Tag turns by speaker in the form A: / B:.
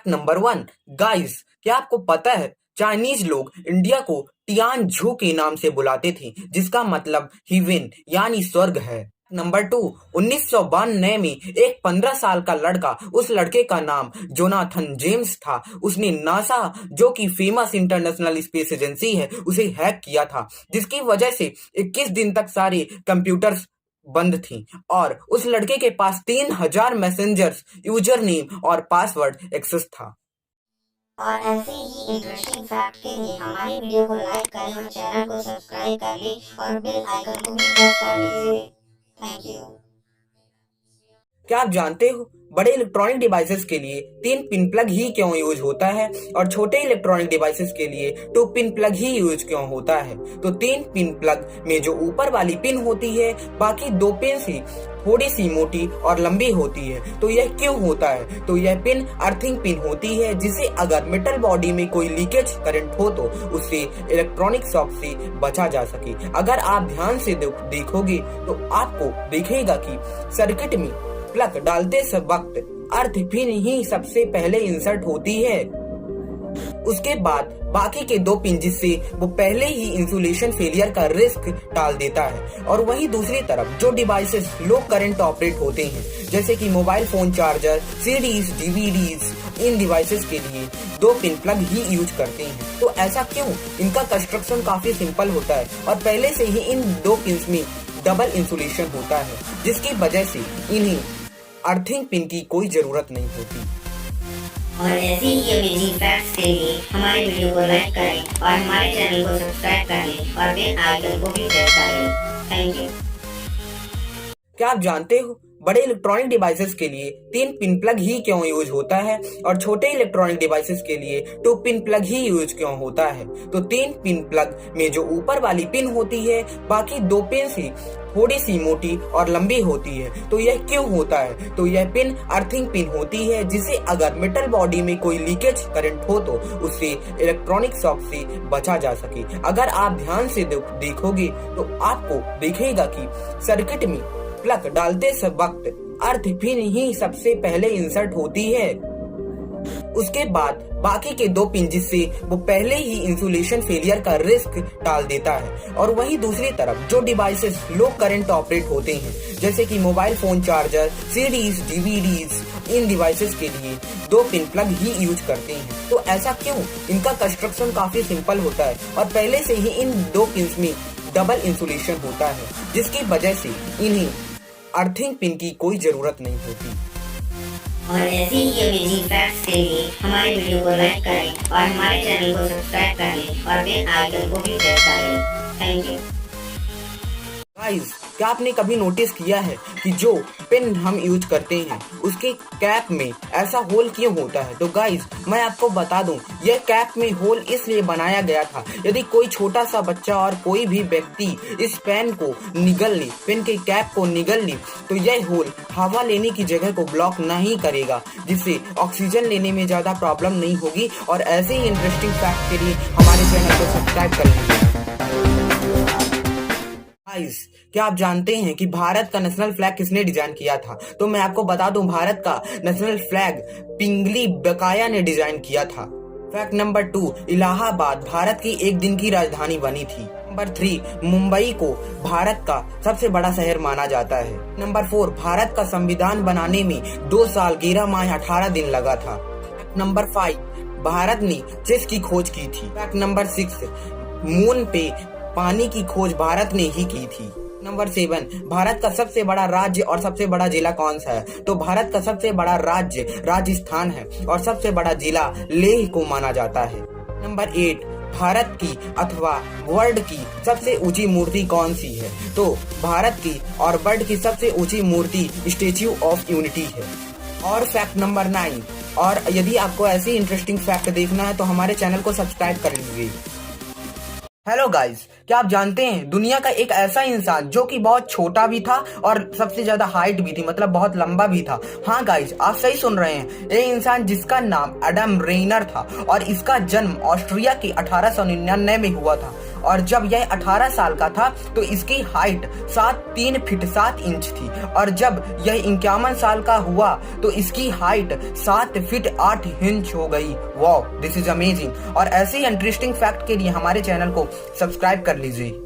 A: Fact number 1, guys क्या आपको पता है चाइनीज लोग इंडिया को टियानझू के नाम से बुलाते थे, जिसका मतलब हिवेन यानी स्वर्ग है। नंबर 2, 1992 में एक 15 साल का लड़का, उस लड़के का नाम जोनाथन जेम्स था। उसने नासा जो कि फेमस इंटरनेशनल स्पेस एजेंसी है उसे हैक किया था, जिसकी वजह से 21 दिन तक सारे कंप्यूटर्स बंद थी और उस लड़के के पास 3000 मैसेंजर्स, यूजर नेम और पासवर्ड एक्सेस था।
B: और ऐसे ही इंटरेस्टिंग फैक्ट के लिए हमारी वीडियो को लाइक करें और चैनल को सब्सक्राइब कर लें और बेल आइकन को भी प्रेस कर लीजिए। Thank you.
A: क्या आप जानते हो बड़े इलेक्ट्रॉनिक डिवाइसेस के लिए 3 पिन प्लग ही क्यों यूज होता है और छोटे इलेक्ट्रॉनिक डिवाइसेस के लिए 2 पिन प्लग ही यूज क्यों होता है? तो 3 पिन प्लग में जो ऊपर वाली पिन होती है, बाकी 2 पिन ही थोड़ी सी मोटी और लंबी होती है। तो यह क्यों होता है? तो यह पिन अर्थिंग पिन होती है, जिसे अगर मेटल बॉडी में कोई लीकेज करंट हो तो उससे इलेक्ट्रॉनिक शॉक से बचा जा सके। अगर आप ध्यान से देखोगे तो आपको दिखेगा कि सर्किट में प्लग डालते वक्त अर्थ पिन ही सबसे पहले इंसर्ट होती है, उसके बाद बाकी के 2 पिन, जिससे वो पहले ही इंसुलेशन फेलियर का रिस्क टाल देता है। और वहीं दूसरी तरफ जो डिवाइसेस लो करंट ऑपरेट होते हैं, जैसे कि mobile phone charger, CDs, DVDs, इन डिवाइसेस के लिए 2 पिन प्लग ही यूज करते हैं। तो ऐसा क्यों? इनका कंस्ट्रक्शन काफी सिंपल होता है और पहले से ही इन 2 पिन में डबल इंसुलेशन होता है, जिसकी वजह से इन्हें अर्थिंग पिन की कोई जरूरत नहीं होती।
B: और ऐसे ही अमेजिंग फैक्ट्स के लिए हमारे वीडियो को लाइक करें और हमारे चैनल को सब्सक्राइब कर लें और बेल आइकन को भी प्रेस कर लें। Thank you.
A: क्या आप जानते हो बड़े इलेक्ट्रॉनिक डिवाइसेस के लिए 3 पिन प्लग ही क्यों यूज होता है और छोटे इलेक्ट्रॉनिक डिवाइसेस के लिए 2 पिन प्लग ही यूज क्यों होता है? तो 3 पिन प्लग में जो ऊपर वाली पिन होती है, बाकी 2 पिन ही थोड़ी सी मोटी और लंबी होती है। तो यह क्यों होता है? तो यह पिन अर्थिंग पिन होती है, जिसे अगर मेटल बॉडी में कोई लीकेज करंट हो तो उससे इलेक्ट्रॉनिक शॉक से बचा जा सके। अगर आप ध्यान से देखोगे तो आपको दिखेगा कि सर्किट में प्लग डालते वक्त अर्थ पिन ही सबसे पहले इंसर्ट होती है, उसके बाद बाकी के 2 पिन, जिससे वो पहले ही इंसुलेशन फेलियर का रिस्क टाल देता है। और वहीं दूसरी तरफ जो डिवाइसेस लो करंट ऑपरेट होते हैं, जैसे कि mobile phone charger, CDs, DVDs, इन डिवाइसेस के लिए 2 पिन प्लग ही यूज करते हैं। तो ऐसा क्यों? इनका कंस्ट्रक्शन काफी सिंपल होता है और पहले से ही इन 2 पिन में डबल इंसुलेशन होता है, जिसकी वजह से इन्हें अर्थिंग पिन की कोई जरूरत नहीं होती।
B: और ऐसे ही अमेजिंग फैक्ट्स के लिए हमारे वीडियो को लाइक करें और हमारे चैनल को सब्सक्राइब कर लें और बेल आइकन को भी प्रेस कर लें। Thank you.
A: गाइस क्या आपने कभी नोटिस किया है कि जो पेन हम यूज करते हैं उसके कैप में ऐसा होल क्यों होता है? तो गाइस मैं आपको बता दूं, यह कैप में होल इसलिए बनाया गया था, यदि कोई छोटा सा बच्चा और कोई भी व्यक्ति इस पेन को निगल ले, पेन के कैप को निगल ले, तो यह होल हवा लेने की जगह को ब्लॉक नहीं करेगा, जिससे ऑक्सीजन लेने में ज्यादा प्रॉब्लम नहीं होगी। और ऐसे ही इंटरेस्टिंग फैक्ट के लिए हमारे चैनल को सब्सक्राइब कर लीजिए। गाइस क्या आप जानते हैं कि भारत का नेशनल फ्लैग किसने डिजाइन किया था? तो मैं आपको बता दूं, भारत का नेशनल फ्लैग पिंगली बकाया ने डिजाइन किया था। फैक्ट नंबर 2, इलाहाबाद भारत की एक दिन की राजधानी बनी थी। नंबर 3, मुंबई को भारत का सबसे बड़ा शहर माना जाता है। नंबर 4, भारत का संविधान बनाने में 2 साल 11 माह 18 दिन लगा था। नंबर 5, भारत ने चेस की खोज की थी। फैक्ट नंबर 6, मून पे पानी की खोज भारत ने ही की थी। नंबर 7, भारत का सबसे बड़ा राज्य और सबसे बड़ा जिला कौन सा है? तो भारत का सबसे बड़ा राज्य राजस्थान है और सबसे बड़ा जिला लेह को माना जाता है। नंबर 8, भारत की अथवा वर्ल्ड की सबसे ऊंची मूर्ति कौन सी है? तो भारत की और वर्ल्ड की सबसे ऊंची मूर्ति स्टैच्यू ऑफ यूनिटी है। और फैक्ट नंबर 9, और यदि आपको ऐसी इंटरेस्टिंग फैक्ट देखना है तो हमारे चैनल को सब्सक्राइब कर लीजिए। हेलो गाइस क्या आप जानते हैं दुनिया का एक ऐसा इंसान जो कि बहुत छोटा भी था और सबसे ज्यादा हाइट भी थी, मतलब बहुत लंबा भी था। हाँ गाइस आप सही सुन रहे हैं, ये इंसान जिसका नाम एडम रेनर था और इसका जन्म ऑस्ट्रिया के 1899 में हुआ था। और जब यह 18 साल का था तो इसकी हाइट 3 फीट 7 इंच थी, और जब यह 51 साल का हुआ तो इसकी हाइट 7 फीट 8 इंच हो गई। Wow, this is amazing. और ऐसे ही इंटरेस्टिंग फैक्ट के लिए हमारे चैनल को सब्सक्राइब कर लीजिए।